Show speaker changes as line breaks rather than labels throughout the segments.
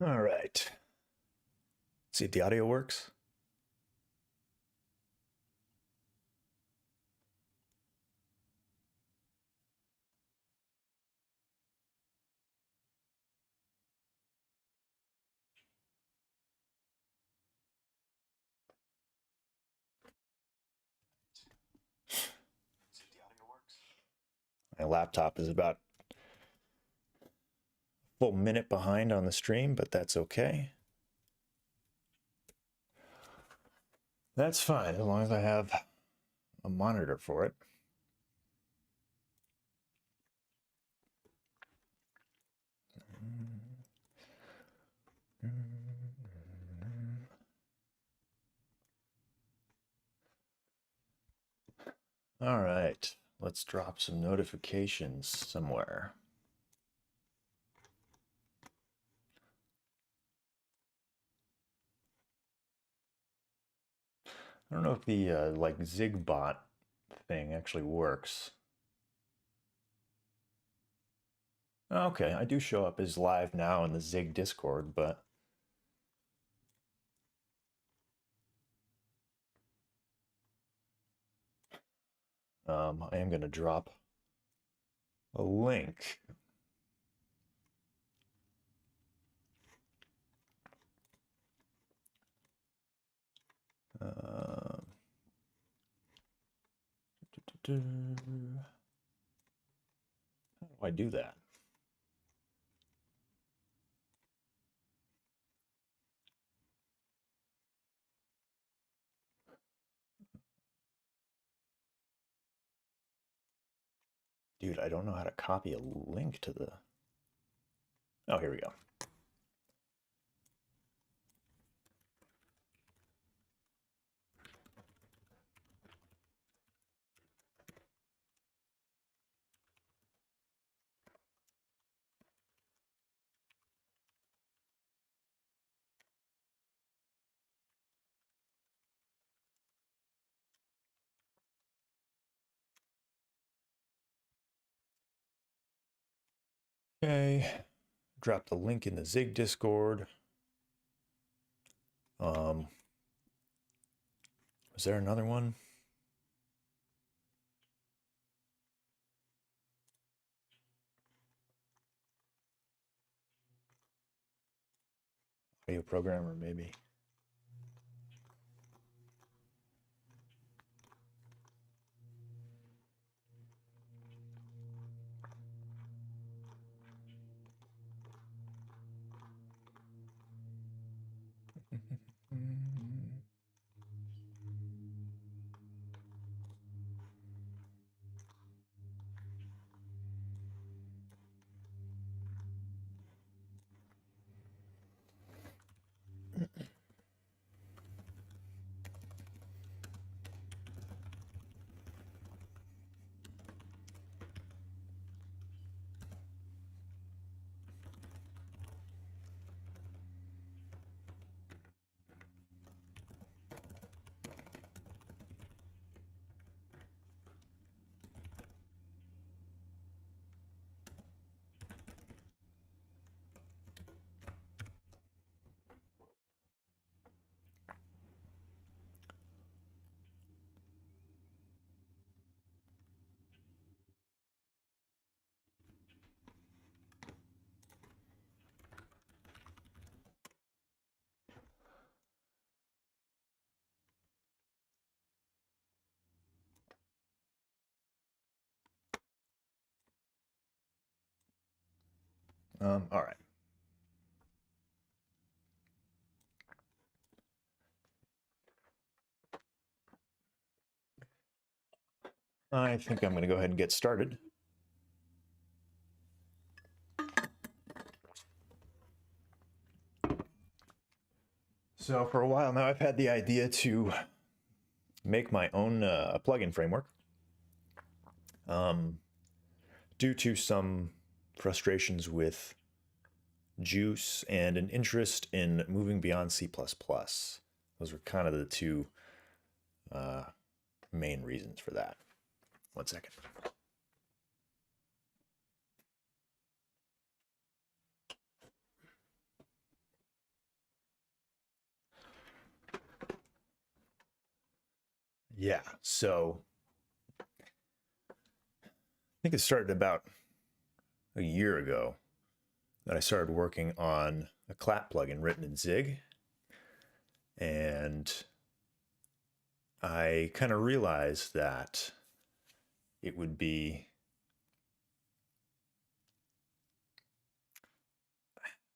All right. See if the audio works. My laptop is about a full minute behind on the stream, but that's okay. That's fine, as long as I have a monitor for it. All right, let's drop some notifications somewhere. I don't know if the like Zigbot thing actually works. Okay, I do show up as live now in the Zig Discord, but I am going to drop a link. How do I do that? Dude, I don't know how to copy a link to the... Oh, here we go. Okay, drop the link in the Zig Discord. Was there another one? Audio programmer, maybe. All right. I think I'm going to go ahead and get started. So for a while now, I've had the idea to make my own plugin framework due to some frustrations with Juice and an interest in moving beyond C++. Those were kind of the two main reasons for that. One second. Yeah, so I think it started about a year ago that I started working on a clap plugin written in Zig. And I kind of realized that it would be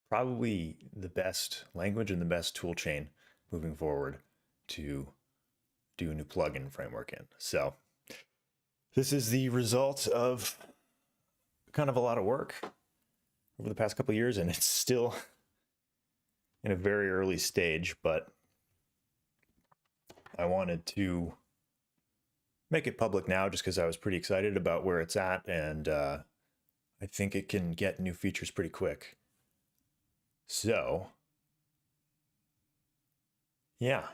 probably the best language and the best tool chain moving forward to do a new plugin framework in. So this is the result of kind of a lot of work over the past couple of years, and it's still in a very early stage, but I wanted to make it public now just because I was pretty excited about where it's at, and I think it can get new features pretty quick. So yeah,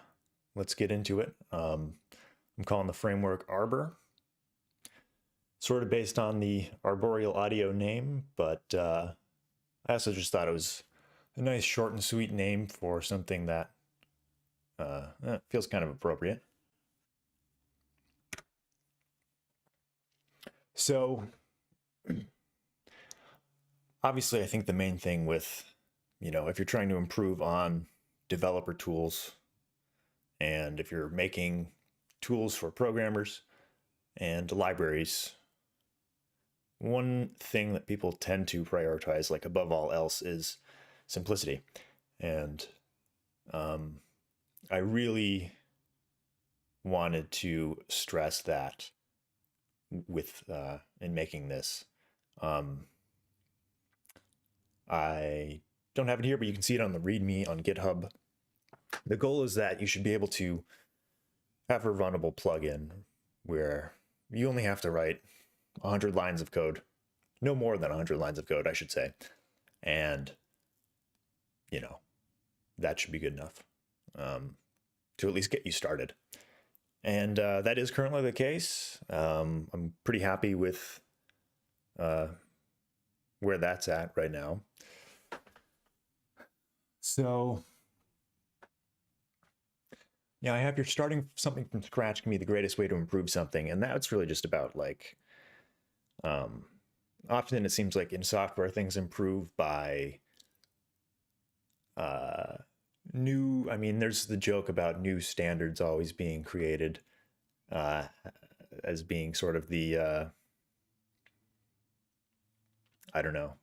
let's get into it. I'm calling the framework Arbor, sort of based on the arboreal audio name, but I also just thought it was a nice short and sweet name for something that feels kind of appropriate. So obviously I think the main thing with, if you're trying to improve on developer tools, and if you're making tools for programmers and libraries, one thing that people tend to prioritize, like above all else, is simplicity. And I really wanted to stress that with in making this. I don't have it here, but you can see it on the README on GitHub. The goal is that you should be able to have a runnable plugin where you only have to write 100 lines of code, no more than 100 lines of code, I should say. And, that should be good enough to at least get you started. And that is currently the case. I'm pretty happy with where that's at right now. So yeah, I have your starting something from scratch can be the greatest way to improve something. And that's really just about often it seems like in software, things improve by there's the joke about new standards always being created as being sort of the, I don't know,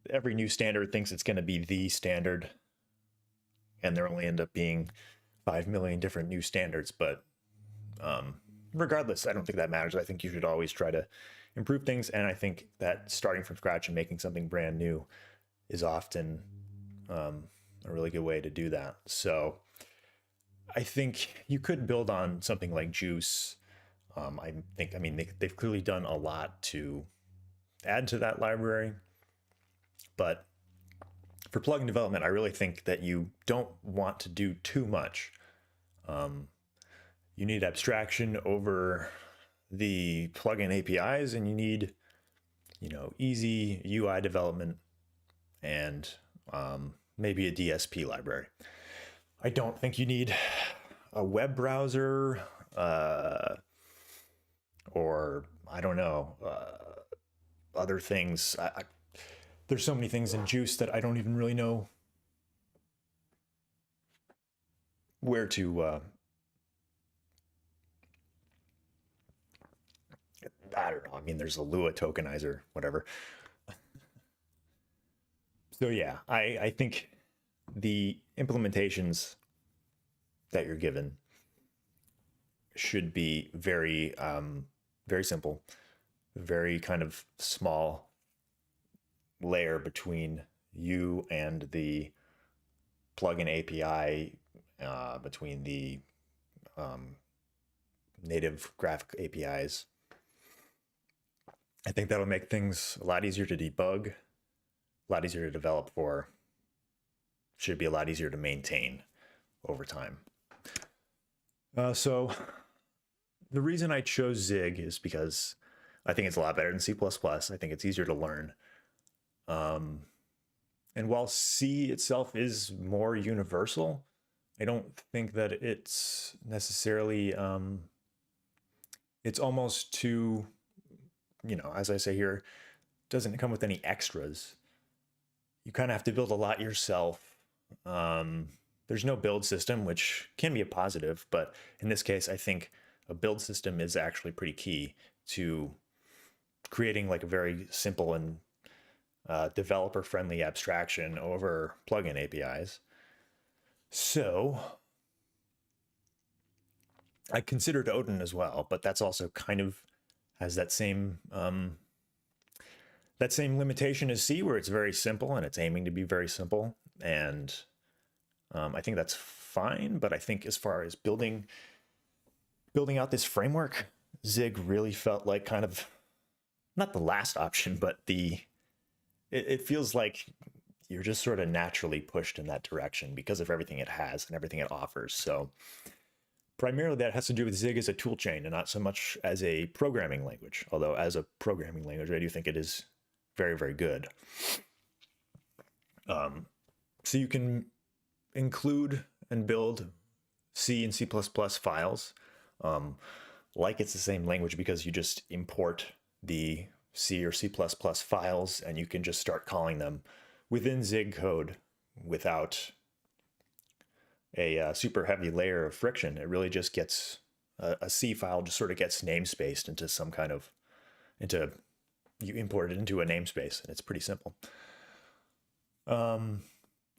every new standard thinks it's going to be the standard, and there only end up being 5 million different new standards. But regardless, I don't think that matters. I think you should always try to improve things. And I think that starting from scratch and making something brand new is often a really good way to do that. So I think you could build on something like Juice. They've clearly done a lot to add to that library. But for plugin development, I really think that you don't want to do too much. You need abstraction over the plugin APIs, and you need, easy UI development and maybe a DSP library. I don't think you need a web browser or I don't know, other things. There's so many things in Juice that I don't even really know where to I don't know. There's a Lua tokenizer, whatever. So yeah, I think the implementations that you're given should be very, very simple, very kind of small layer between you and the plugin API, between the native graphic APIs. I think that'll make things a lot easier to debug, a lot easier to develop for, should be a lot easier to maintain over time. So the reason I chose Zig is because I think it's a lot better than C++. I think it's easier to learn. And while C itself is more universal, I don't think that it's necessarily, it's almost too, as I say here, doesn't come with any extras. You kind of have to build a lot yourself. There's no build system, which can be a positive, but in this case, I think a build system is actually pretty key to creating like a very simple and developer-friendly abstraction over plugin APIs. So I considered Odin as well, but that's also kind of has that same limitation as C, where it's very simple and it's aiming to be very simple. And I think that's fine, but I think as far as building out this framework, Zig really felt like kind of not the last option, but it feels like you're just sort of naturally pushed in that direction because of everything it has and everything it offers. So primarily that has to do with Zig as a tool chain and not so much as a programming language, although as a programming language, I do think it is very, very good. So you can include and build C and C++ files like it's the same language, because you just import the C or C++ files and you can just start calling them within Zig code without a super heavy layer of friction. It really just gets a C file just sort of gets namespaced into some kind of, you import it into a namespace, and it's pretty simple. And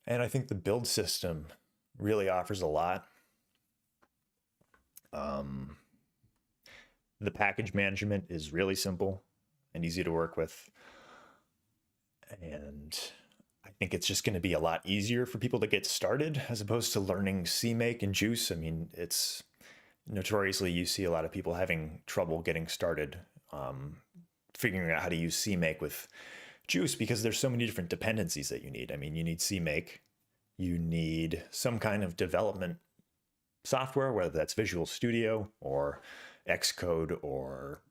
I think the build system really offers a lot. The package management is really simple and easy to work with. And I think it's just going to be a lot easier for people to get started as opposed to learning CMake and Juice. I mean, it's notoriously, you see a lot of people having trouble getting started, figuring out how to use CMake with Juice, because there's so many different dependencies that you need. I mean, you need CMake, you need some kind of development software, whether that's Visual Studio or Xcode, or,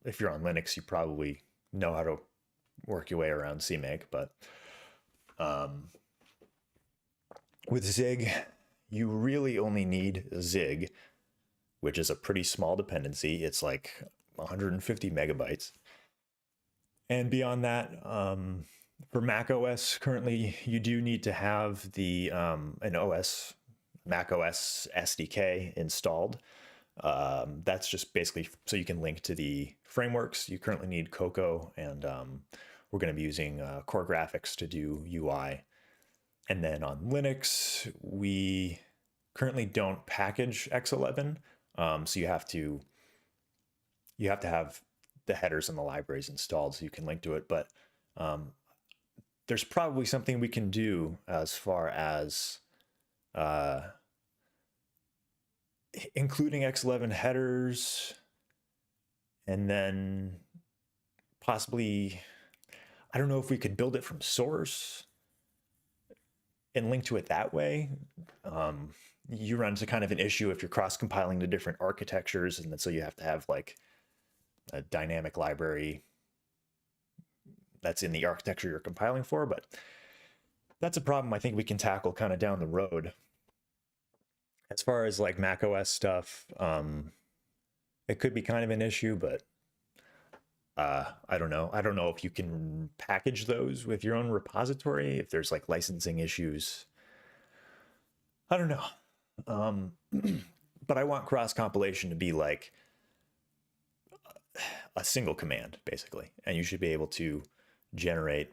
if you're on Linux, you probably know how to work your way around CMake. But with Zig, you really only need Zig, which is a pretty small dependency. It's like 150 megabytes. And beyond that, for Mac OS, currently, you do need to have the Mac OS SDK installed. That's just basically so you can link to the frameworks. You currently need Cocoa, and we're going to be using Core Graphics to do UI. And then on Linux, we currently don't package X11, so you have to have the headers and the libraries installed so you can link to it. But there's probably something we can do as far as including X11 headers, and then possibly, I don't know if we could build it from source and link to it that way. You run into kind of an issue if you're cross-compiling to different architectures, and so you have to have like a dynamic library that's in the architecture you're compiling for. But that's a problem I think we can tackle kind of down the road. As far as like Mac OS stuff, it could be kind of an issue, but I don't know. I don't know if you can package those with your own repository, if there's like licensing issues. I don't know. But I want cross compilation to be like a single command, basically, and you should be able to generate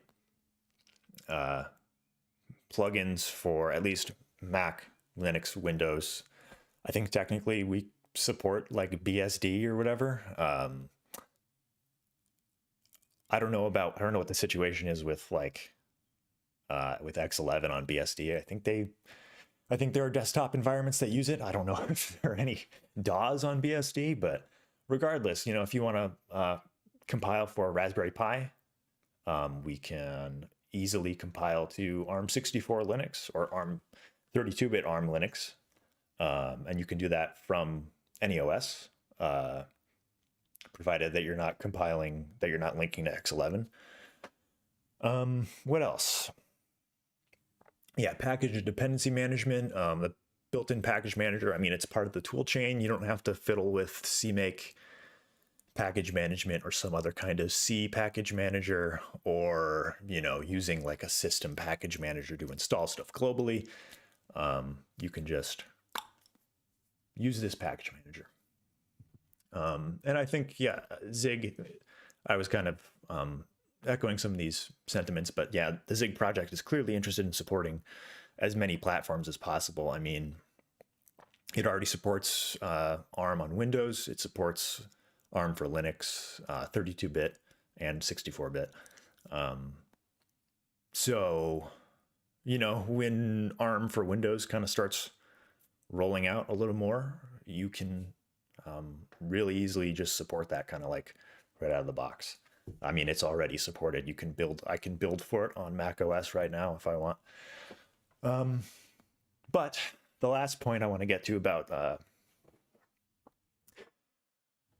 plugins for at least Mac, Linux, Windows. I think technically we support like BSD or whatever. I don't know what the situation is with like with X11 on BSD. I think there are desktop environments that use it. I don't know if there are any DAWs on BSD, but regardless, if you want to compile for Raspberry Pi, we can easily compile to ARM64 Linux or ARM 32-bit ARM Linux. And you can do that from any OS, provided that you're not linking to X11. What else? Yeah, package and dependency management. The built-in package manager, it's part of the tool chain. You don't have to fiddle with CMake package management or some other kind of C package manager, or, using like a system package manager to install stuff globally. You can just use this package manager. And I think, yeah, Zig, I was kind of echoing some of these sentiments, but yeah, the Zig project is clearly interested in supporting as many platforms as possible. It already supports ARM on Windows. It supports ARM for Linux, 32-bit and 64-bit. So, when ARM for Windows kind of starts rolling out a little more, you can really easily just support that kind of like right out of the box. It's already supported. I can build for it on Mac OS right now if I want. But the last point I want to get to about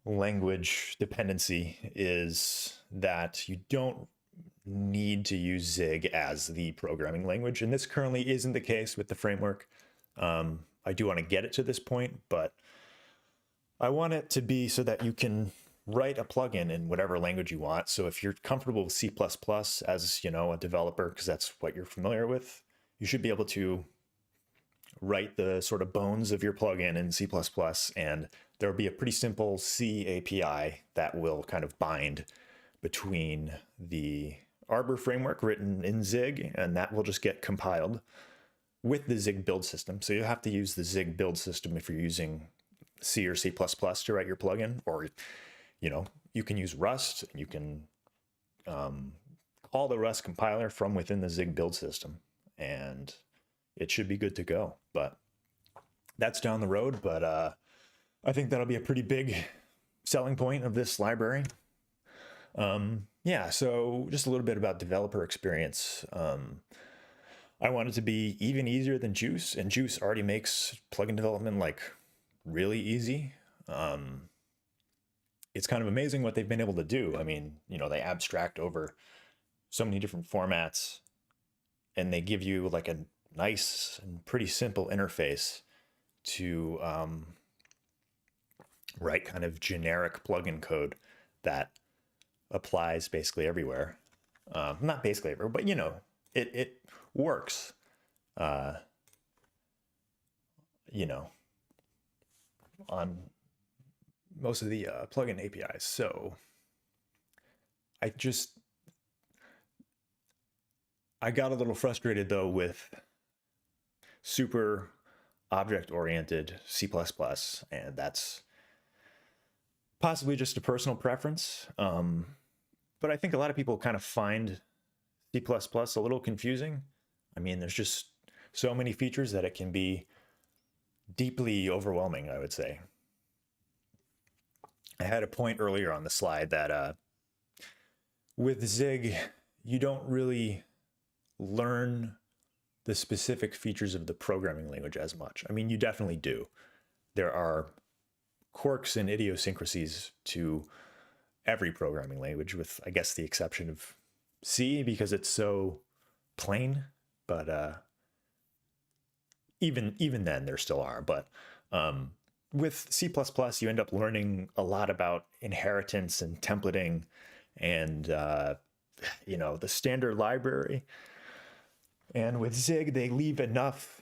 language dependency is that you don't need to use Zig as the programming language. And this currently isn't the case with the framework. I do want to get it to this point, but I want it to be so that you can write a plugin in whatever language you want. So if you're comfortable with C++ as, a developer, because that's what you're familiar with, you should be able to write the sort of bones of your plugin in C++, and there'll be a pretty simple C API that will kind of bind between the Arbor framework written in Zig, and that will just get compiled with the Zig build system. So you have to use the Zig build system if you're using C or C++ to write your plugin, or, you can use Rust, and you can call the Rust compiler from within the Zig build system, and it should be good to go. But that's down the road, but I think that'll be a pretty big selling point of this library. Yeah, so just a little bit about developer experience. I want it to be even easier than Juice, and Juice already makes plugin development like really easy. It's kind of amazing what they've been able to do. They abstract over so many different formats, and they give you like a nice and pretty simple interface to write kind of generic plugin code that applies basically everywhere. Not basically everywhere, but it works. On most of the plugin APIs. So I got a little frustrated though with super object-oriented C++, and that's possibly just a personal preference. But I think a lot of people kind of find C++ a little confusing. There's just so many features that it can be deeply overwhelming, I would say. I had a point earlier on the slide that with Zig, you don't really learn the specific features of the programming language as much. You definitely do. There are quirks and idiosyncrasies to every programming language, with, I guess, the exception of C, because it's so plain. But even then, there still are. But with C++, you end up learning a lot about inheritance and templating and, the standard library. And with Zig, they leave enough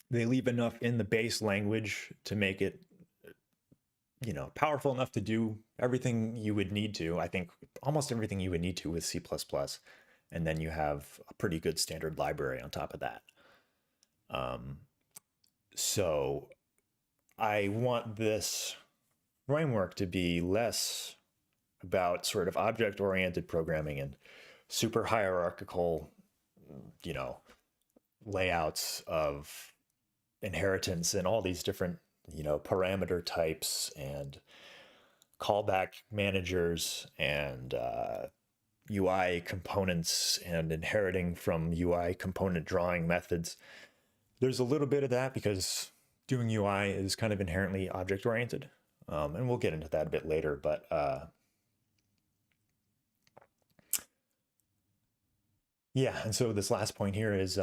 in the base language to make it, powerful enough to do everything you would need to. I think almost everything you would need to with C++. And then you have a pretty good standard library on top of that. So I want this framework to be less about sort of object-oriented programming and super hierarchical, layouts of inheritance and all these different parameter types and callback managers and UI components and inheriting from UI component drawing methods. There's a little bit of that because doing UI is kind of inherently object oriented. And we'll get into that a bit later, but yeah, and so this last point here is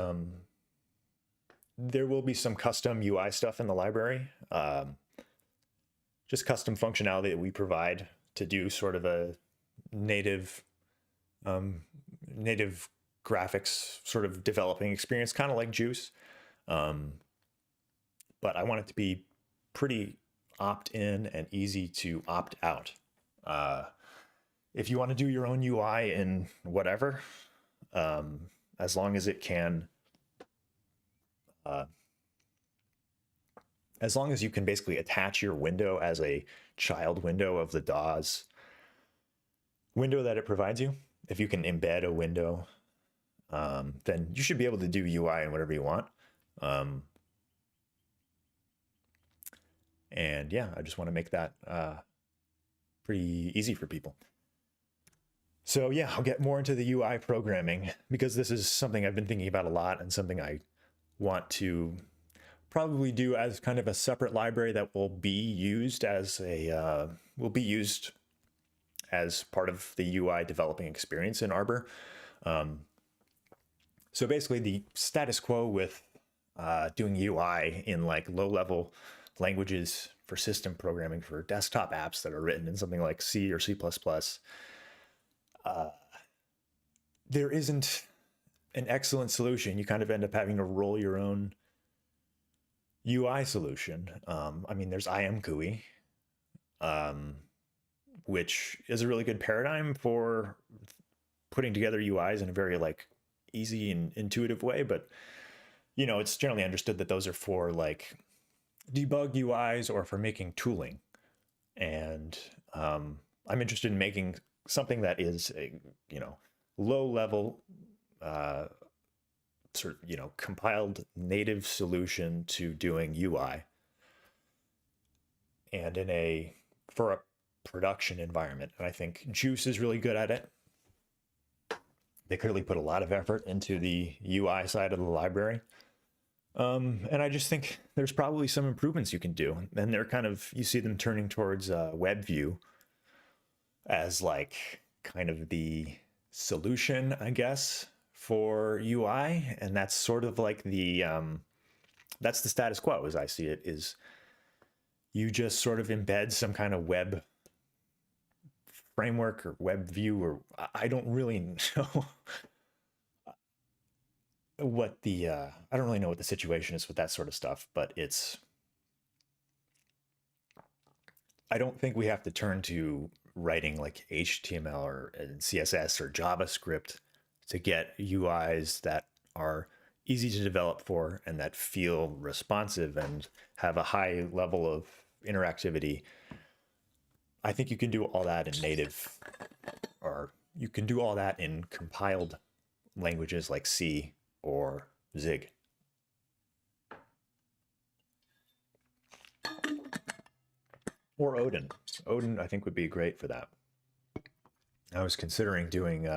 there will be some custom UI stuff in the library, just custom functionality that we provide to do sort of a native graphics sort of developing experience, kind of like Juice. But I want it to be pretty opt-in and easy to opt out. If you want to do your own UI in whatever, as long as it can, as long as you can basically attach your window as a child window of the DAW's window that it provides you, if you can embed a window, then you should be able to do UI and whatever you want. And yeah, I just want to make that pretty easy for people. So yeah, I'll get more into the UI programming because this is something I've been thinking about a lot and something I want to probably do as kind of a separate library that will be used as as part of the UI developing experience in Arbor. So basically the status quo with doing UI in like low-level languages for system programming for desktop apps that are written in something like C or C++, there isn't an excellent solution. You kind of end up having to roll your own UI solution. I mean, there's IMGUI, which is a really good paradigm for putting together UIs in a very like easy and intuitive way. But, it's generally understood that those are for like debug UIs or for making tooling. And I'm interested in making something that is a, low level, sort of, compiled native solution to doing UI and for a production environment. And I think Juice is really good at it. They clearly put a lot of effort into the UI side of the library. And I just think there's probably some improvements you can do. And they're you see them turning towards WebView as like kind of the solution, I guess, for UI. And that's sort of like that's the status quo as I see it, is you just sort of embed some kind of web framework or web view, or I don't really know what I don't really know what the situation is with that sort of stuff, but I don't think we have to turn to writing like HTML or CSS or JavaScript to get UIs that are easy to develop for and that feel responsive and have a high level of interactivity. I think you can do all that in native, or you can do all that in compiled languages like C or Zig. Or Odin. Odin, I think, would be great for that. I was considering doing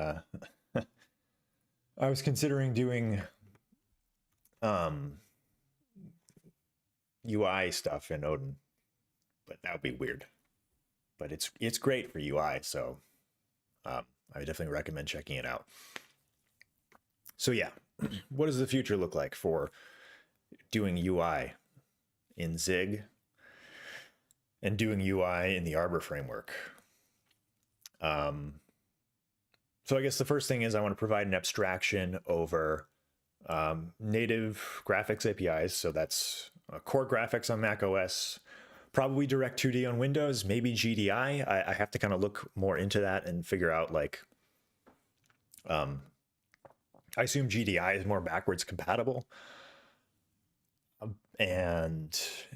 UI stuff in Odin, but that would be weird. But it's great for UI, so I would definitely recommend checking it out. So yeah, what does the future look like for doing UI in Zig and doing UI in the Arbor framework? So I guess the first thing is I want to provide an abstraction over native graphics APIs. So that's core graphics on Mac OS, probably Direct2D on Windows, maybe GDI. I have to kind of look more into that and figure out like, I assume GDI is more backwards compatible. And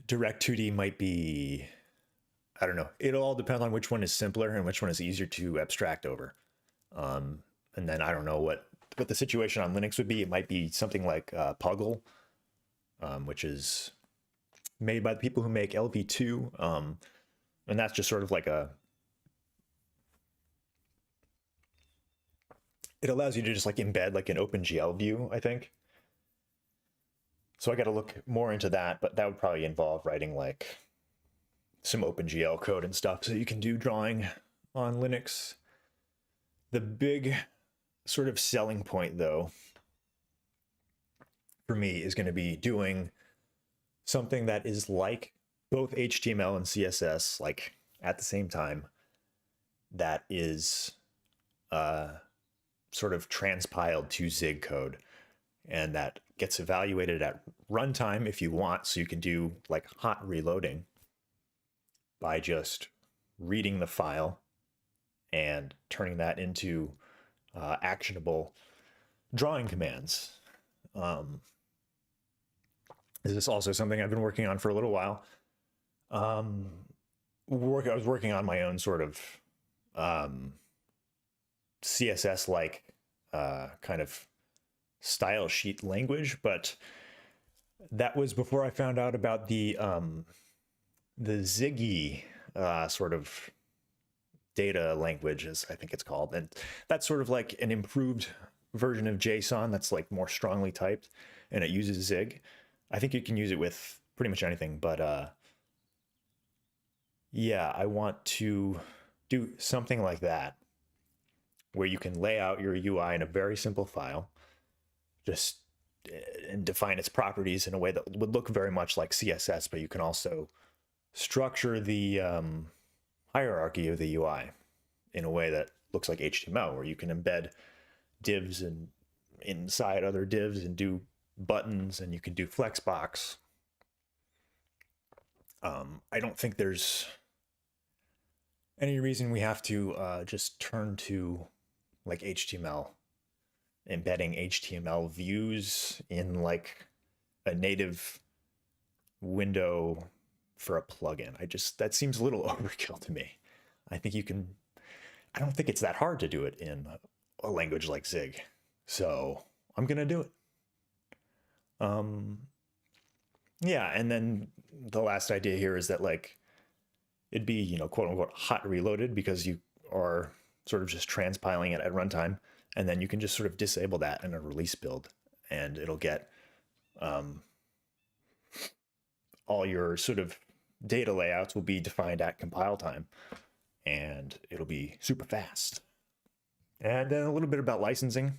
Direct2D might be, I don't know. It'll all depend on which one is simpler and which one is easier to abstract over. And then I don't know what the situation on Linux would be. It might be something like Puggle, which is made by the people who make LV2. And that's just sort of like it allows you to just like embed like an OpenGL view, I think. So I got to look more into that, but that would probably involve writing like some OpenGL code and stuff so you can do drawing on Linux. The big sort of selling point, though, for me is going to be doing something that is like both HTML and CSS, like at the same time, that is sort of transpiled to Zig code, and that gets evaluated at runtime if you want. So you can do like hot reloading by just reading the file and turning that into actionable drawing commands. This is also something I've been working on for a little while. I was working on my own sort of CSS-like kind of style sheet language, but that was before I found out about the Ziggy sort of data language, as I think it's called. And that's sort of like an improved version of JSON that's like more strongly typed, and it uses Zig. I think you can use it with pretty much anything, but yeah, I want to do something like that where you can lay out your UI in a very simple file, just and define its properties in a way that would look very much like CSS, but you can also structure the hierarchy of the UI in a way that looks like HTML, where you can embed divs and inside other divs and do buttons, and you can do flexbox. I don't think there's any reason we have to just turn to like HTML, embedding HTML views in like a native window for a plugin. That seems a little overkill to me. I don't think it's that hard to do it in a language like Zig. So I'm going to do it. Yeah. And then the last idea here is that like, it'd be, quote unquote, hot reloaded, because you are sort of just transpiling it at runtime. And then you can just sort of disable that in a release build, and it'll get all your sort of data layouts will be defined at compile time, and it'll be super fast. And then a little bit about licensing.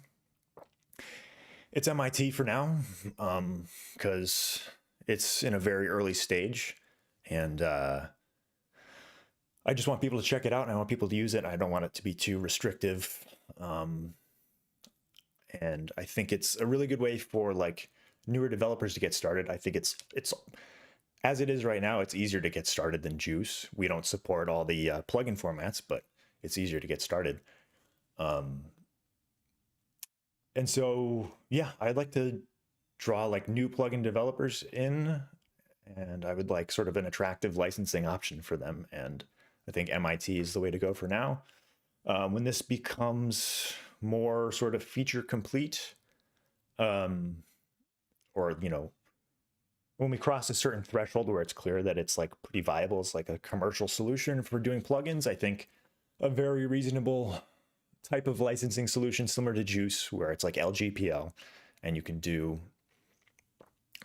It's MIT for now, because it's in a very early stage, and I just want people to check it out, and I want people to use it. I don't want it to be too restrictive. And I think it's a really good way for like newer developers to get started. I think it's as it is right now, it's easier to get started than Juice. We don't support all the plugin formats, but it's easier to get started. And so, yeah, I'd like to draw like new plugin developers in, and I would like sort of an attractive licensing option for them. And I think MIT is the way to go for now. When this becomes more sort of feature complete, or, when we cross a certain threshold where it's clear that it's like pretty viable, it's like a commercial solution for doing plugins, I think a very reasonable type of licensing solution similar to Juice, where it's like LGPL, and you can do,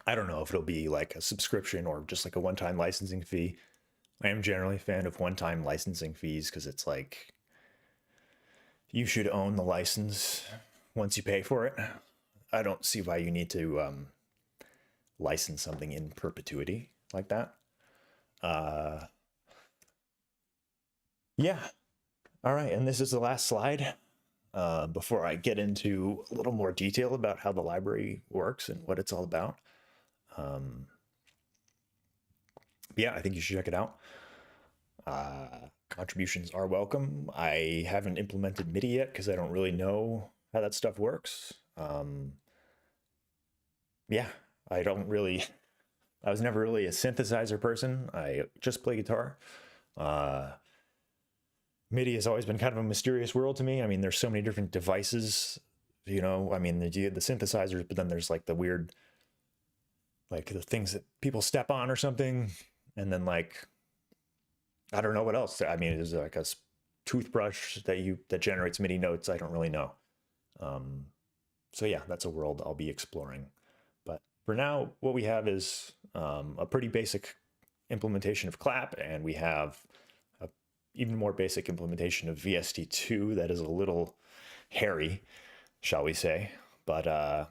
I don't know if it'll be like a subscription or just like a one-time licensing fee. I am generally a fan of one-time licensing fees, because it's like you should own the license once you pay for it. I don't see why you need to license something in perpetuity like that. Yeah. All right. And this is the last slide before I get into a little more detail about how the library works and what it's all about. Yeah, I think you should check it out. Contributions are welcome. I haven't implemented MIDI yet because I don't really know how that stuff works. Yeah, I was never really a synthesizer person. I just play guitar. MIDI has always been kind of a mysterious world to me. I mean, there's so many different devices, I mean, the synthesizers, but then there's like the weird like the things that people step on or something. And then like, I don't know what else. I mean, is like a toothbrush that generates MIDI notes. I don't really know. So yeah, that's a world I'll be exploring. But for now, what we have is a pretty basic implementation of clap, and we have a even more basic implementation of VST2 that is a little hairy, shall we say. But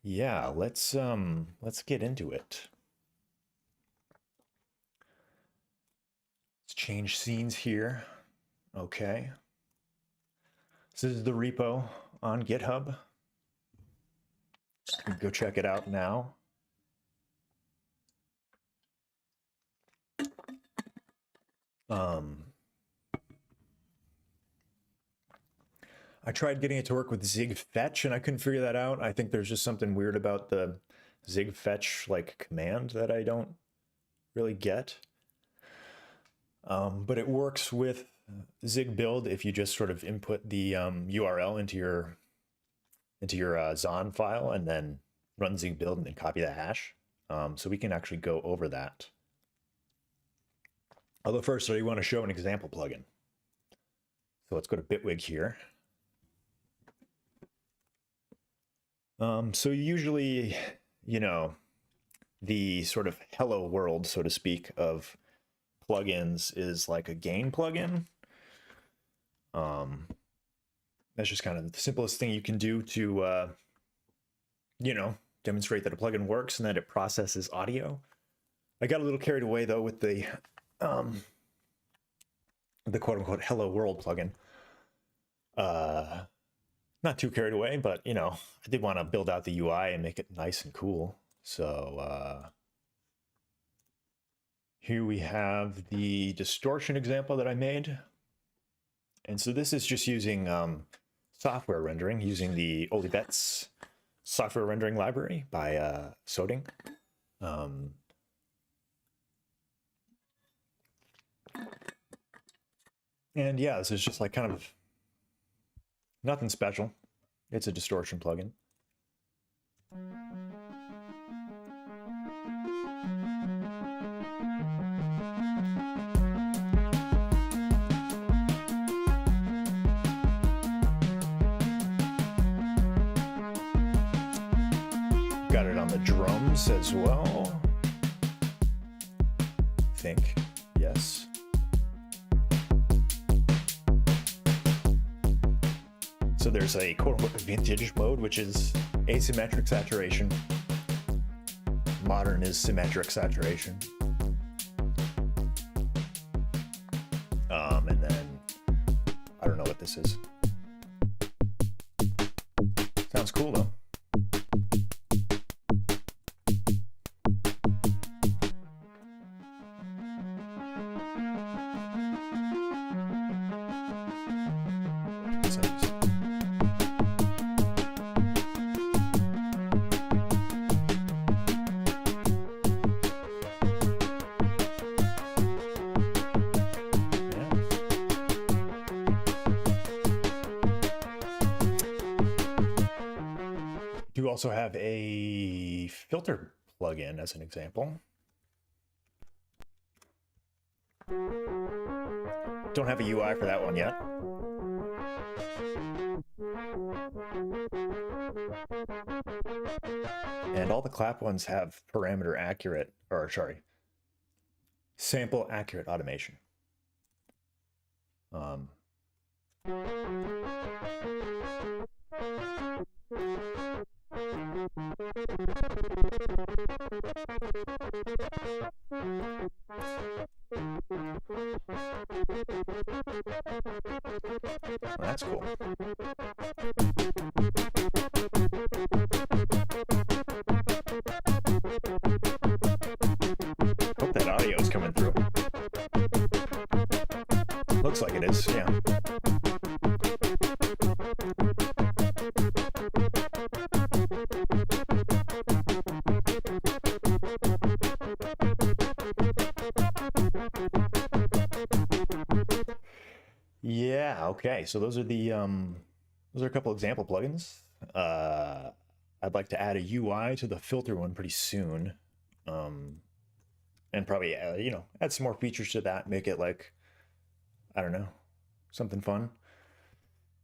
yeah, let's get into it. Let's change scenes here. Okay. So this is the repo on GitHub. Go check it out now. I tried getting it to work with Zig fetch and I couldn't figure that out. I think there's just something weird about the Zig fetch like command that I don't really get. But it works with Zig build if you just sort of input the URL into your Zon file and then run Zig build and then copy the hash. So we can actually go over that. Although first, I want to show an example plugin. So let's go to Bitwig here. So usually, you know, the sort of hello world, so to speak, of plugins is like a gain plugin. That's just kind of the simplest thing you can do to, you know, demonstrate that a plugin works and that it processes audio. I got a little carried away though with the quote unquote hello world plugin. Not too carried away, but you know, I did want to build out the UI and make it nice and cool. So here we have the distortion example that I made. And so this is just using software rendering, using the Olibets software rendering library by Soding. And yeah, this is just like kind of nothing special. It's a distortion plugin. Got it on the drums as well. I think, yes. So there's a quote-unquote vintage mode, which is asymmetric saturation. Modern is symmetric saturation. And then, I don't know what this is. Sounds cool though. You also have a filter plugin as an example. Don't have a UI for that one yet. And all the clap ones have parameter accurate, or sorry, sample accurate automation. That's cool. Hope that audio is coming through. Looks like it is, yeah. Yeah, okay. So those are the those are a couple example plugins. I'd like to add a UI to the filter one pretty soon. And probably, you know, add some more features to that, make it like, I don't know, something fun.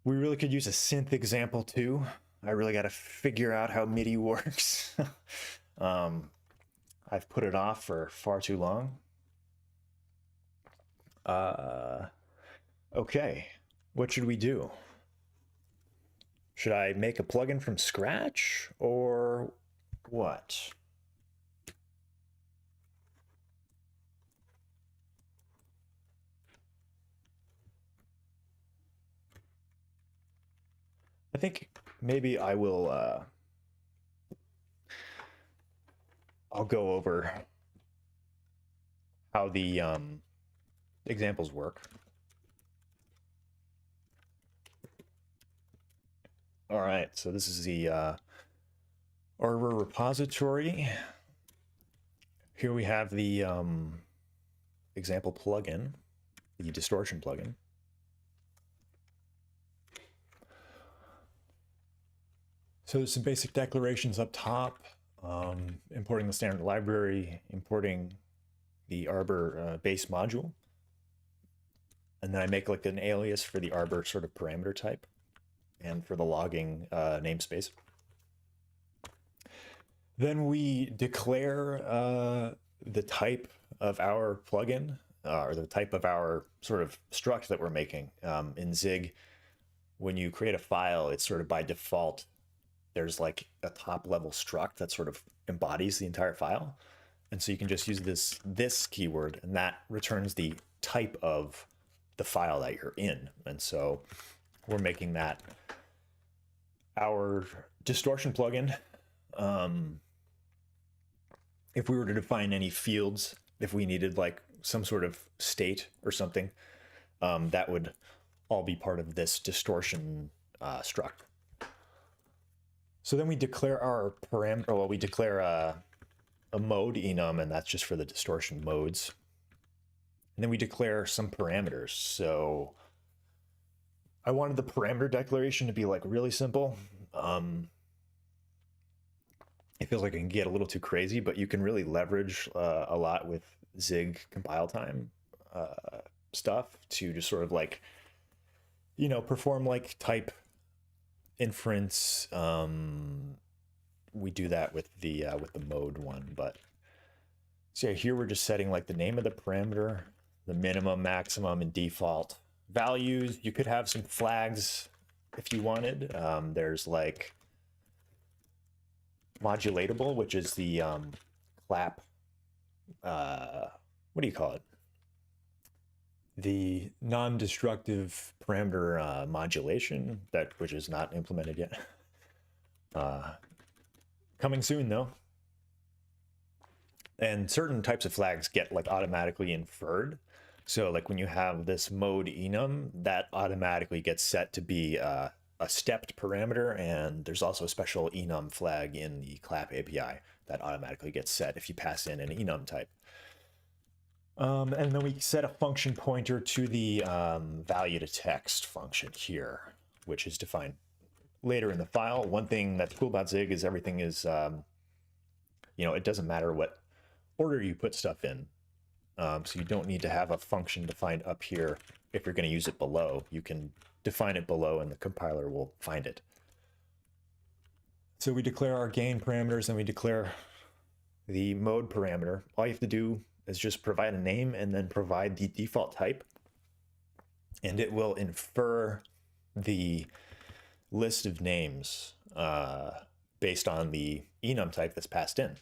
We really could use a synth example too. I really got to figure out how MIDI works. I've put it off for far too long. Okay, what should we do? Should I make a plugin from scratch or what? I think maybe I will, I'll go over how the examples work. All right, so this is the Arbor repository. Here we have the example plugin, the distortion plugin. So there's some basic declarations up top, importing the standard library, importing the Arbor base module. And then I make like an alias for the Arbor sort of parameter type and for the logging namespace. Then we declare the type of our plugin or the type of our sort of struct that we're making. In Zig, when you create a file, it's sort of by default, there's like a top level struct that sort of embodies the entire file. And so you can just use this keyword and that returns the type of the file that you're in. And so we're making that our distortion plugin. If we were to define any fields, if we needed like some sort of state or something, that would all be part of this distortion struct. So then we declare our parameter, well, we declare a mode enum, and that's just for the distortion modes. And then we declare some parameters. So I wanted the parameter declaration to be like really simple. It feels like it can get a little too crazy, but you can really leverage a lot with Zig compile time stuff to just sort of like, you know, perform like type inference. We do that with the mode one, but so yeah, here we're just setting like the name of the parameter, the minimum, maximum, and default values. You could have some flags if you wanted. There's like modulatable, which is the clap, what do you call it? The non-destructive parameter modulation, which is not implemented yet. Coming soon though. And certain types of flags get like automatically inferred. So like when you have this mode enum, that automatically gets set to be a stepped parameter, and there's also a special enum flag in the clap API that automatically gets set if you pass in an enum type. And then we set a function pointer to the value to text function here, which is defined later in the file. One thing that's cool about Zig is everything is, you know, it doesn't matter what order you put stuff in. So you don't need to have a function defined up here if you're going to use it below. You can define it below and the compiler will find it. So we declare our gain parameters and we declare the mode parameter. All you have to do is just provide a name and then provide the default type, and it will infer the list of names based on the enum type that's passed in.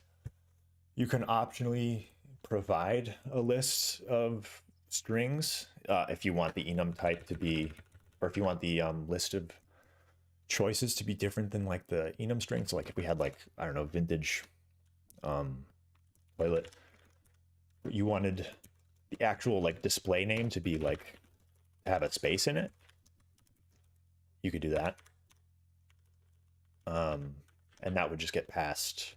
You can optionally provide a list of strings if you want the enum type to be, or if you want the list of choices to be different than like the enum string. So like if we had like, I don't know, vintage toilet, you wanted the actual like display name to be like, have a space in it, you could do that. And that would just get passed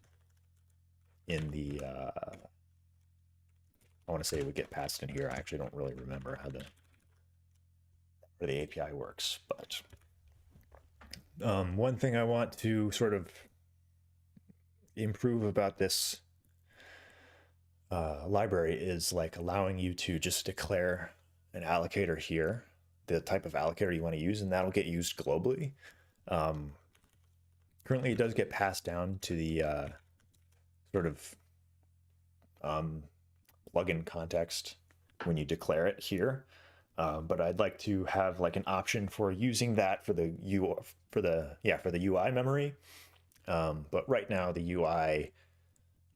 in the, I want to say it would get passed in here. I actually don't really remember how the API works, but one thing I want to sort of improve about this library is like allowing you to just declare an allocator here, the type of allocator you want to use, and that'll get used globally. Currently, it does get passed down to the sort of plugin context when you declare it here. But I'd like to have like an option for using that for the UI memory. But right now the UI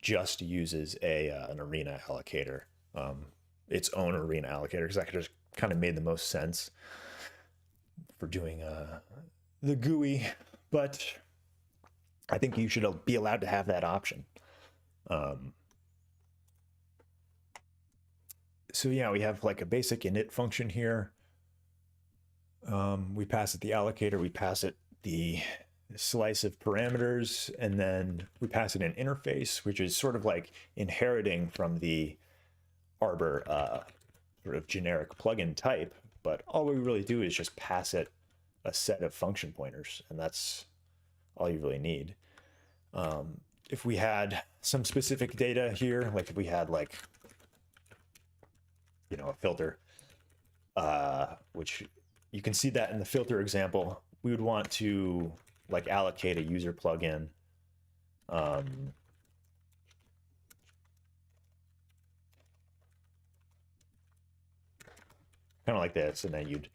just uses an arena allocator, its own arena allocator, because that just kind of made the most sense for doing the GUI. But I think you should be allowed to have that option. So yeah, we have like a basic init function here. We pass it the allocator, we pass it the slice of parameters, and then we pass it an interface, which is sort of like inheriting from the Arbor sort of generic plugin type. But all we really do is just pass it a set of function pointers, and that's all you really need. If we had some specific data here, like if we had like, you know, a filter, which you can see that in the filter example, we would want to like allocate a user plugin. Kind of like this, and then you'd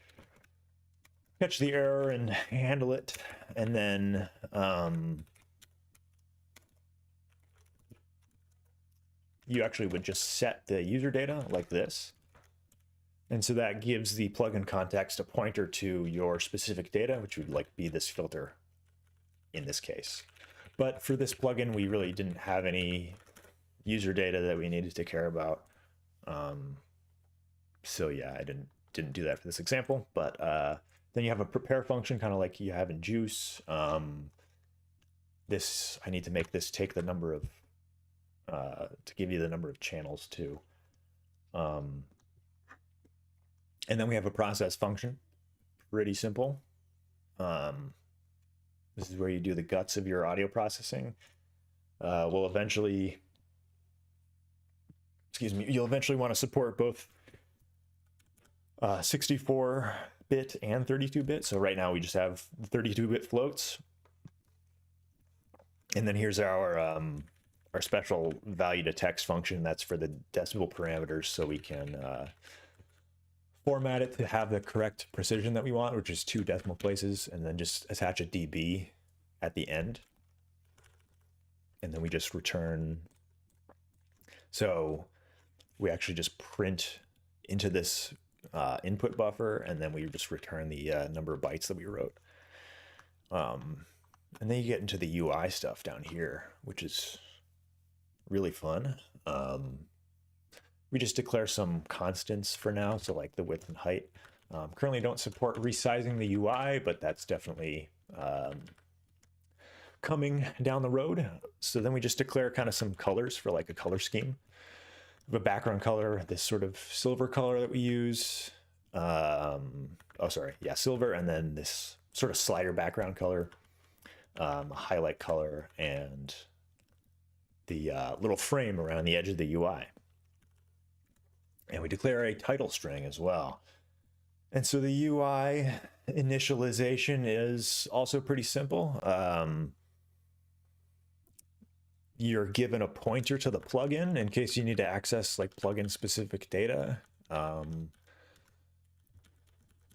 catch the error and handle it, and then you actually would just set the user data like this. And so that gives the plugin context a pointer to your specific data, which would like be this filter in this case. But for this plugin, we really didn't have any user data that we needed to care about. So yeah, I didn't do that for this example. But then you have a prepare function, kind of like you have in Juice. This, I need to make this take the number of, to give you the number of channels too. And then we have a process function, pretty simple. This is where you do the guts of your audio processing. You'll eventually want to support both 64-bit and 32-bit. So right now we just have 32-bit floats. And then here's our special value to text function. That's for the decimal parameters, so we can format it to have the correct precision that we want, which is 2 decimal places, and then just attach a dB at the end. And then we just return. So we actually just print into this input buffer, and then we just return the number of bytes that we wrote. And then you get into the UI stuff down here, which is really fun. We just declare some constants for now, so like the width and height. Currently don't support resizing the UI, but that's definitely coming down the road. So then we just declare kind of some colors for like a color scheme. We have a background color, this sort of silver color that we use. Silver, and then this sort of slider background color, a highlight color, and the little frame around the edge of the UI. And we declare a title string as well. And so the UI initialization is also pretty simple. You're given a pointer to the plugin in case you need to access like plugin specific data.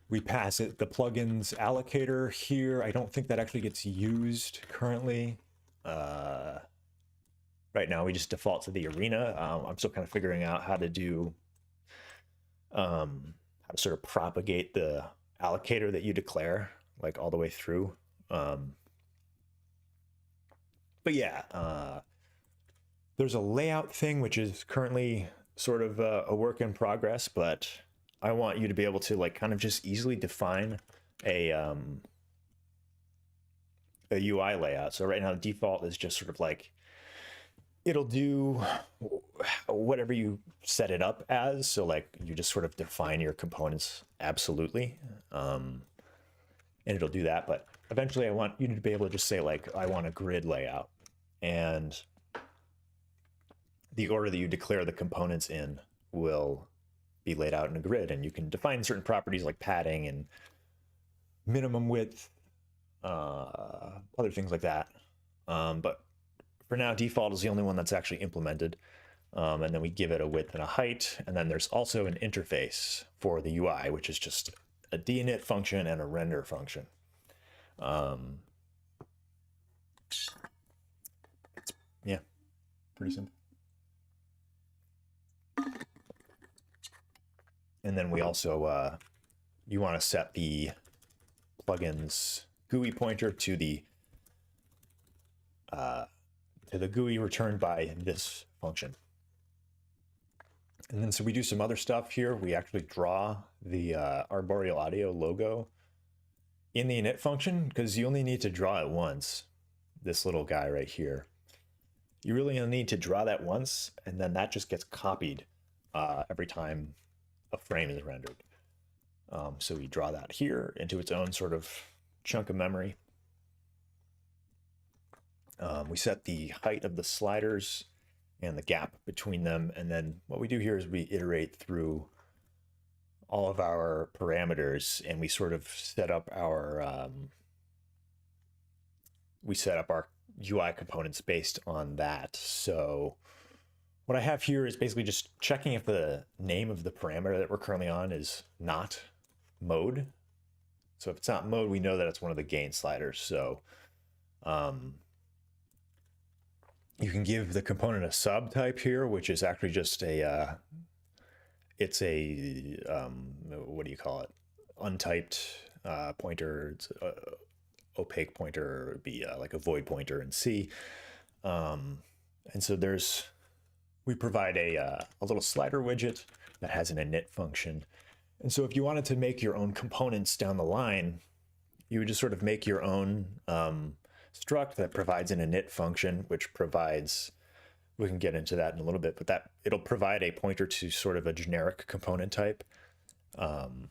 We pass it the plugin's allocator here. I don't think that actually gets used currently. Right now we just default to the arena. I'm still kind of figuring out how to do how to sort of propagate the allocator that you declare like all the way through. But yeah, there's a layout thing which is currently sort of a work in progress, but I want you to be able to like kind of just easily define a UI layout. So right now the default is just sort of like it'll do whatever you set it up as. So like you just sort of define your components absolutely, and it'll do that. But eventually I want you to be able to just say like, I want a grid layout, and the order that you declare the components in will be laid out in a grid, and you can define certain properties like padding and minimum width, other things like that. But for now, default is the only one that's actually implemented. And then we give it a width and a height. And then there's also an interface for the UI, which is just a dinit function and a render function. Yeah, pretty simple. And then we also, you want to set the plugin's GUI pointer to the GUI returned by this function. And then so we do some other stuff here. We actually draw the Arboreal Audio logo in the init function, because you only need to draw it once, this little guy right here. You really only need to draw that once, and then that just gets copied every time a frame is rendered. So we draw that here into its own sort of chunk of memory. We set the height of the sliders and the gap between them. And then what we do here is we iterate through all of our parameters, and we sort of set up our UI components based on that. So what I have here is basically just checking if the name of the parameter that we're currently on is not mode. So if it's not mode, we know that it's one of the gain sliders. So you can give the component a subtype here, which is actually just a, it's a, what do you call it? Untyped pointer. It's a opaque pointer, would be like a void pointer in C. And so we provide a little slider widget that has an init function. And so if you wanted to make your own components down the line, you would just sort of make your own struct that provides an init function, which provides, we can get into that in a little bit, but that it'll provide a pointer to sort of a generic component type. And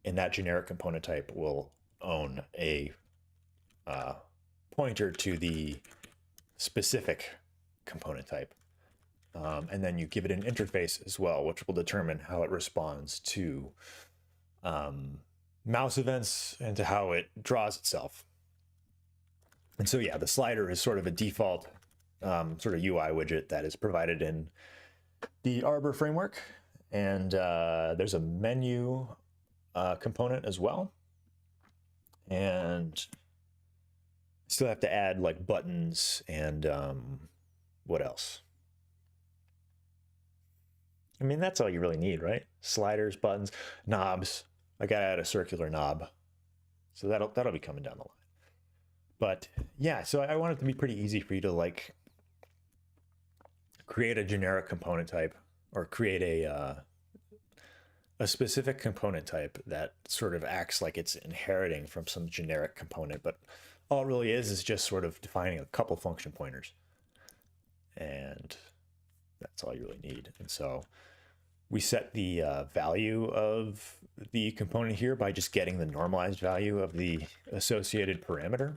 that generic component type will own a pointer to the specific component type. And then you give it an interface as well, which will determine how it responds to mouse events and to how it draws itself. And so, yeah, the slider is sort of a default sort of UI widget that is provided in the Arbor framework. And there's a menu component as well. And still have to add like buttons and what else? I mean, that's all you really need, right? Sliders, buttons, knobs. I gotta add a circular knob. So that'll be coming down the line. But yeah, so I want it to be pretty easy for you to like create a generic component type, or create a specific component type that sort of acts like it's inheriting from some generic component. But all it really is just sort of defining a couple function pointers. And that's all you really need. And so we set the value of the component here by just getting the normalized value of the associated parameter.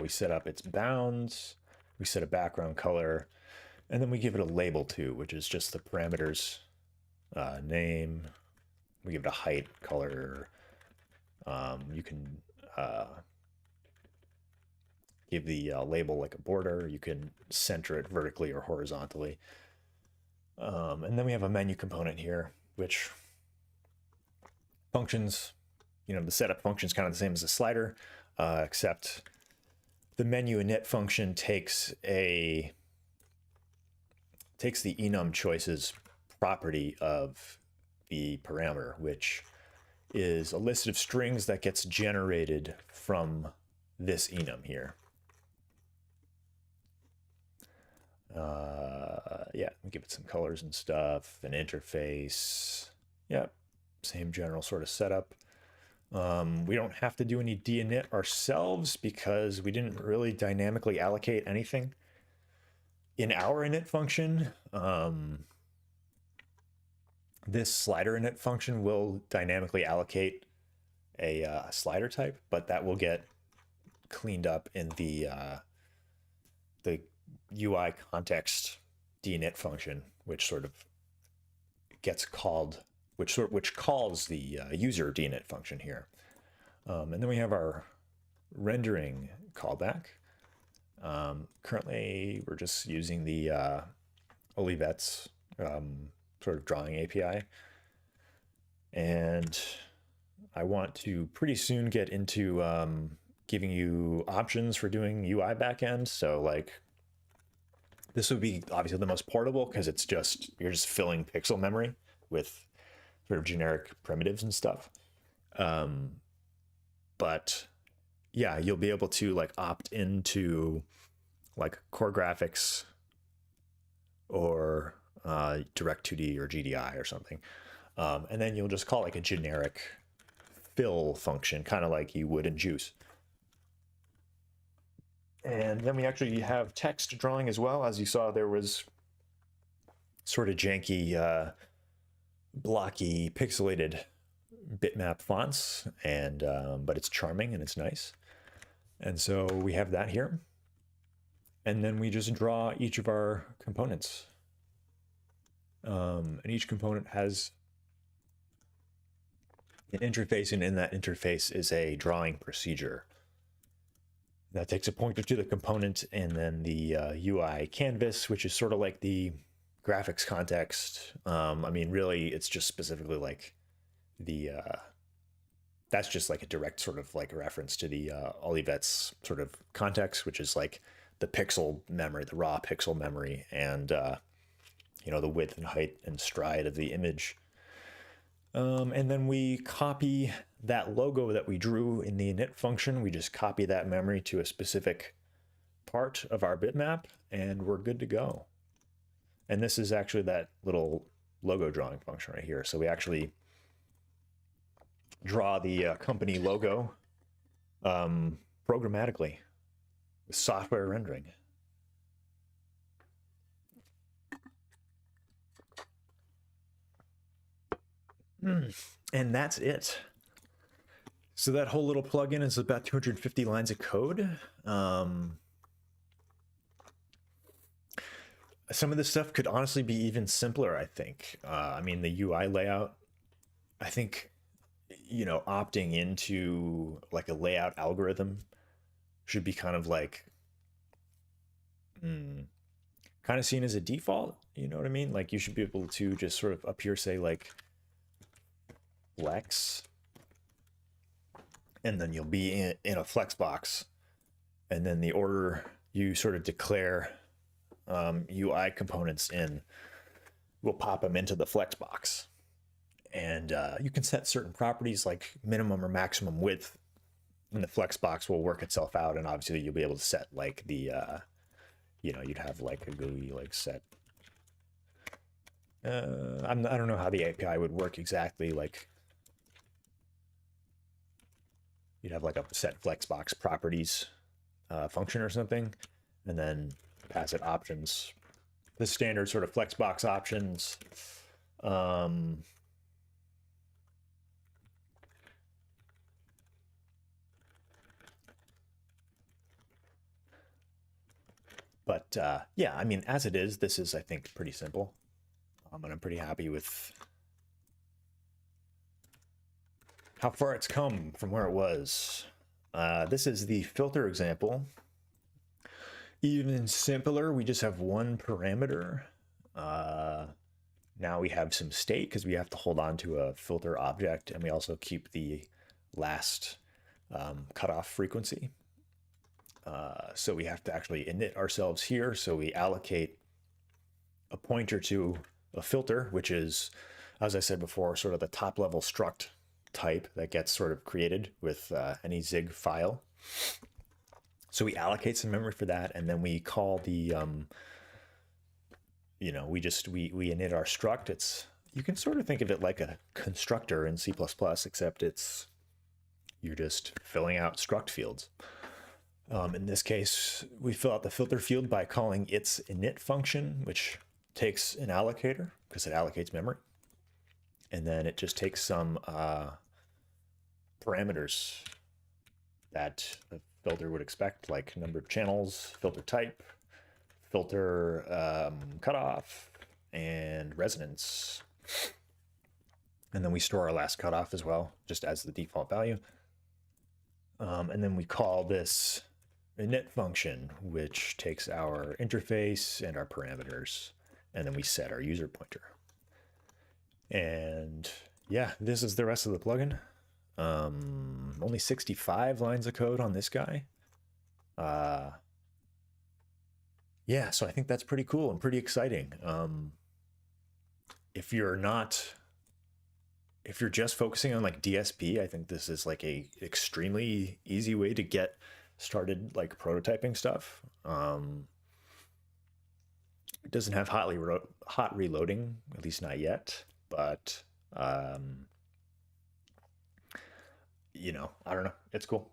We set up its bounds, we set a background color, and then we give it a label too, which is just the parameter's name. We give it a height, color. You can give the label like a border. You can center it vertically or horizontally. And then we have a menu component here, which functions, the setup function is kind of the same as a slider, except the menu init function takes the enum choices property of the parameter, which is a list of strings that gets generated from this enum here. Yeah, we give it some colors and stuff, an interface. Yep, same general sort of setup. We don't have to do any dinit ourselves because we didn't really dynamically allocate anything in our init function. This slider init function will dynamically allocate a slider type, but that will get cleaned up in the the UI context dinit function, which sort of gets called, which calls the user dinit function here. And then we have our rendering callback. Currently, we're just using the Olivet's sort of drawing API. And I want to pretty soon get into giving you options for doing UI backend. So like, this would be obviously the most portable because it's just, you're just filling pixel memory with sort of generic primitives and stuff. But yeah, you'll be able to like opt into like core graphics or direct 2D or GDI or something. And then you'll just call like a generic fill function, kind of like you would in Juice. And then we actually have text drawing as well. As you saw, there was sort of janky, blocky, pixelated bitmap fonts, and but it's charming and it's nice. And so we have that here. And then we just draw each of our components. And each component has an interface, and in that interface is a drawing procedure. That takes a pointer to the component, and then the UI canvas, which is sort of like the graphics context. I mean, really, it's just specifically like the, that's just like a direct sort of like reference to the Olivet's sort of context, which is like the pixel memory, the raw pixel memory, and, you know, the width and height and stride of the image. And then we copy that logo that we drew in the init function. We just copy that memory to a specific part of our bitmap, and we're good to go. And this is actually that little logo drawing function right here. So we actually draw the company logo programmatically with software rendering. And that's it. So that whole little plugin is about 250 lines of code. Some of this stuff could honestly be even simpler, I think. I mean, the UI layout, I think, you know, opting into like a layout algorithm should be kind of like, kind of seen as a default, you know what I mean? Like you should be able to just sort of up here say like, flex, and then you'll be in a flex box, and then the order you sort of declare UI components in will pop them into the flex box. And you can set certain properties like minimum or maximum width, and the flex box will work itself out. And obviously you'll be able to set like the you know, you'd have like a GUI like set, I don't know how the API would work exactly. Like you'd have like a set flexbox properties function or something, and then pass it options, the standard sort of flexbox options. But yeah, I mean, as it is, this is, I think, pretty simple. And I'm pretty happy with how far it's come from where it was. This is the filter example. Even simpler, we just have one parameter. Now we have some state because we have to hold on to a filter object, and we also keep the last cutoff frequency. So we have to actually init ourselves here. So we allocate a pointer to a filter, which is, as I said before, sort of the top level struct type that gets sort of created with any Zig file. So we allocate some memory for that, and then we call the, you know, we init our struct. It's, you can sort of think of it like a constructor in C++, except it's, you're just filling out struct fields. In this case, we fill out the filter field by calling its init function, which takes an allocator because it allocates memory. And then it just takes some parameters that a filter would expect, like number of channels, filter type, filter, cutoff, and resonance. And then we store our last cutoff as well, just as the default value. And then we call this init function, which takes our interface and our parameters, and then we set our user pointer. And yeah, this is the rest of the plugin. Only 65 lines of code on this guy. Yeah, so I think that's pretty cool and pretty exciting. If you're just focusing on like DSP, I think this is like a extremely easy way to get started like prototyping stuff. It doesn't have hot reloading, at least not yet, but you know, I don't know, it's cool.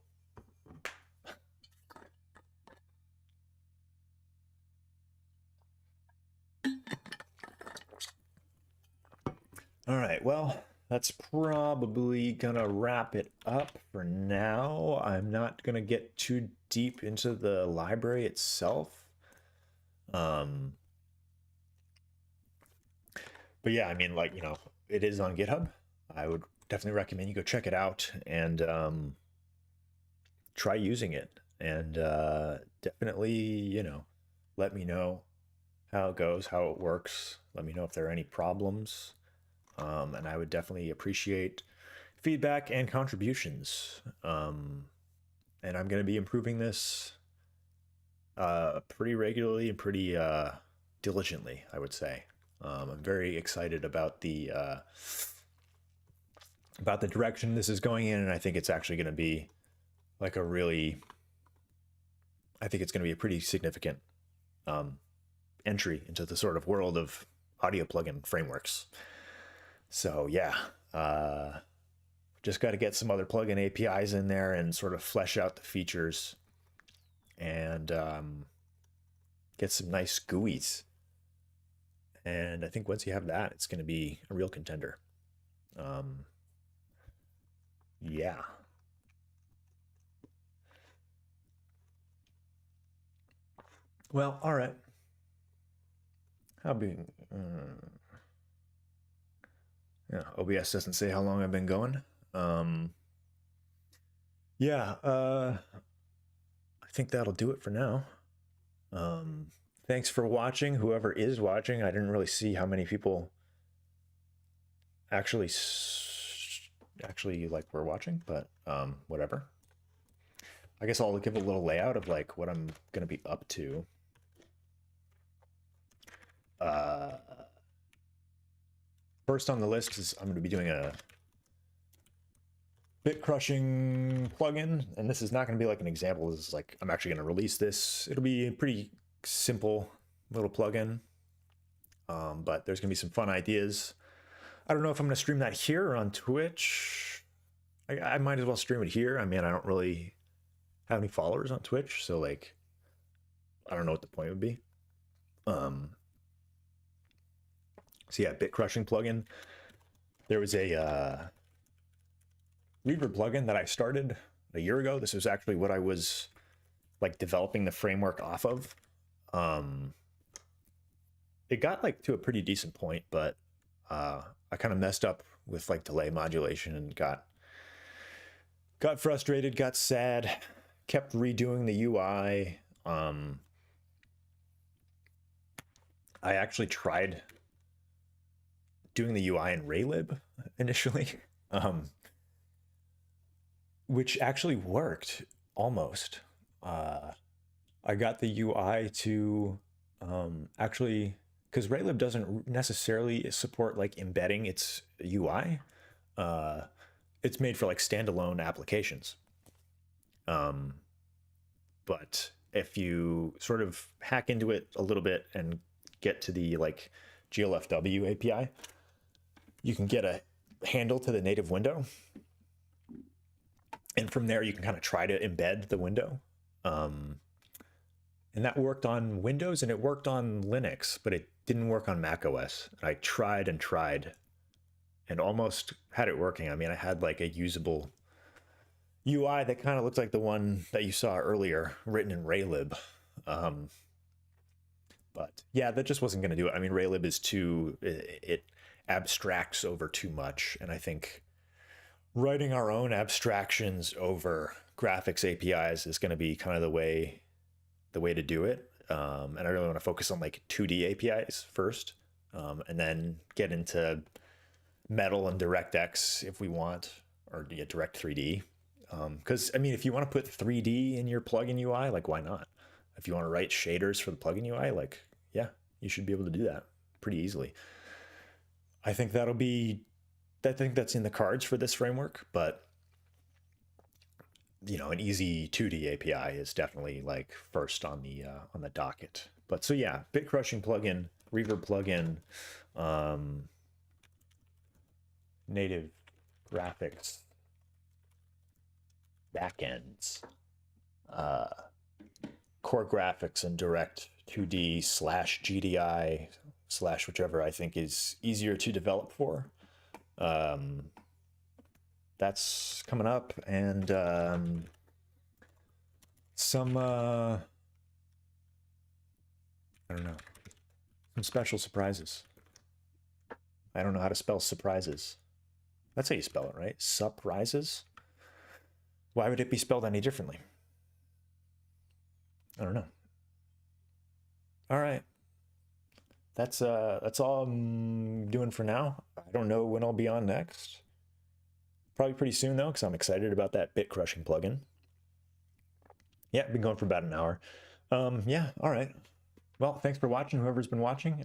All right, well, that's probably gonna wrap it up for now. I'm not gonna get too deep into the library itself. But yeah, I mean, like, you know, it is on GitHub. I would definitely recommend you go check it out and try using it. And definitely, you know, let me know how it goes, how it works. Let me know if there are any problems. And I would definitely appreciate feedback and contributions. And I'm going to be improving this pretty regularly and pretty diligently, I would say. I'm very excited about the direction this is going in, and I think it's actually going to be like I think it's going to be a pretty significant entry into the sort of world of audio plugin frameworks. So yeah, just got to get some other plugin APIs in there and sort of flesh out the features and get some nice GUIs. And I think once you have that, it's going to be a real contender. Yeah. Well, all right. Yeah, OBS doesn't say how long I've been going. Yeah, I think that'll do it for now. Thanks for watching, whoever is watching. I didn't really see how many people actually like were watching, but whatever. I guess I'll give a little layout of like what I'm gonna be up to. First on the list is I'm going to be doing a bit crushing plugin, and this is not going to be like an example. This is like I'm actually going to release this. It'll be a pretty simple little plugin, but there's going to be some fun ideas. I don't know if I'm going to stream that here or on Twitch. I might as well stream it here. I mean, I don't really have any followers on Twitch, so like I don't know what the point would be. So yeah, bit crushing plugin. There was a Reverb plugin that I started a year ago. This was actually what I was like developing the framework off of. It got like to a pretty decent point, but I kind of messed up with like delay modulation and got frustrated, got sad, kept redoing the UI. I actually tried doing the UI in Raylib initially, which actually worked almost. I got the UI to actually, because Raylib doesn't necessarily support like embedding its UI. It's made for like standalone applications. But if you sort of hack into it a little bit and get to the like GLFW API, you can get a handle to the native window. And from there, you can kind of try to embed the window. And that worked on Windows and it worked on Linux, but it didn't work on Mac OS. I tried and tried and almost had it working. I mean, I had like a usable UI that kind of looks like the one that you saw earlier, written in Raylib. But yeah, that just wasn't going to do it. I mean, Raylib is too, it abstracts over too much. And I think writing our own abstractions over graphics APIs is going to be kind of the way to do it. And I really want to focus on like 2D APIs first, and then get into Metal and DirectX if we want, or Direct 3D. Because I mean, if you want to put 3D in your plugin UI, like why not? If you want to write shaders for the plugin UI, like yeah, you should be able to do that pretty easily. I think that's in the cards for this framework, but you know, an easy 2D API is definitely like first on the docket. But so yeah, bit crushing plugin, reverb plugin, native graphics backends, core graphics and direct 2D / GDI / whichever I think is easier to develop for. That's coming up, and some I don't know, some special surprises. I don't know how to spell surprises. That's how you spell it, right? Surprises? Why would it be spelled any differently? I don't know. All right. That's all I'm doing for now. I don't know when I'll be on next. Probably pretty soon though, because I'm excited about that bit crushing plugin. Yeah, been going for about an hour. Yeah, all right. Well, thanks for watching, whoever's been watching.